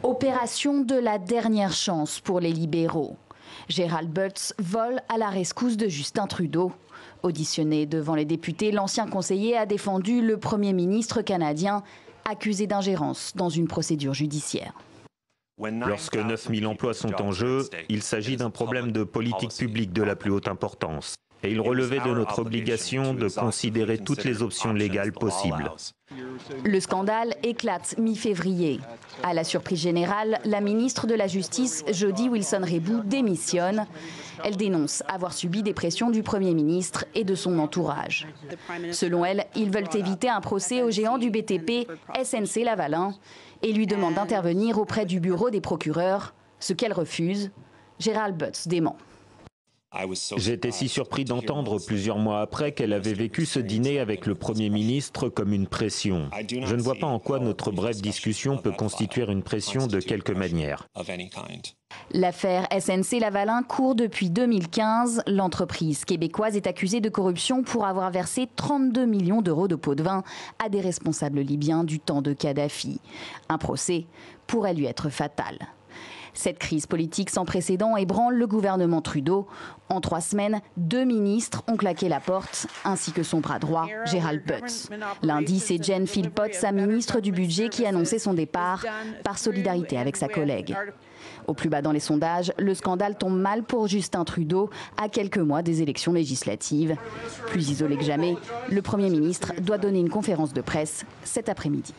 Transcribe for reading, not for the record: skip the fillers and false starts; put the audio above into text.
Opération de la dernière chance pour les libéraux. Gerald Butts vole à la rescousse de Justin Trudeau. Auditionné devant les députés, l'ancien conseiller a défendu le Premier ministre canadien accusé d'ingérence dans une procédure judiciaire. Lorsque 9000 emplois sont en jeu, il s'agit d'un problème de politique publique de la plus haute importance. Et il relevait de notre obligation de considérer toutes les options légales possibles. Le scandale éclate mi-février. À la surprise générale, la ministre de la Justice, Jody Wilson-Raybould, démissionne. Elle dénonce avoir subi des pressions du Premier ministre et de son entourage. Selon elle, ils veulent éviter un procès au géant du BTP, SNC-Lavalin, et lui demandent d'intervenir auprès du bureau des procureurs, ce qu'elle refuse. Gerald Butts dément. J'étais si surpris d'entendre plusieurs mois après qu'elle avait vécu ce dîner avec le Premier ministre comme une pression. Je ne vois pas en quoi notre brève discussion peut constituer une pression de quelque manière. L'affaire SNC-Lavalin court depuis 2015. L'entreprise québécoise est accusée de corruption pour avoir versé 32 millions d'euros de pots de vin à des responsables libyens du temps de Kadhafi. Un procès pourrait lui être fatal. Cette crise politique sans précédent ébranle le gouvernement Trudeau. En 3 semaines, 2 ministres ont claqué la porte, ainsi que son bras droit, Gerald Butts. Lundi, c'est Jen Philpott, sa ministre du Budget, qui annonçait son départ, par solidarité avec sa collègue. Au plus bas dans les sondages, le scandale tombe mal pour Justin Trudeau, à quelques mois des élections législatives. Plus isolé que jamais, le Premier ministre doit donner une conférence de presse cet après-midi.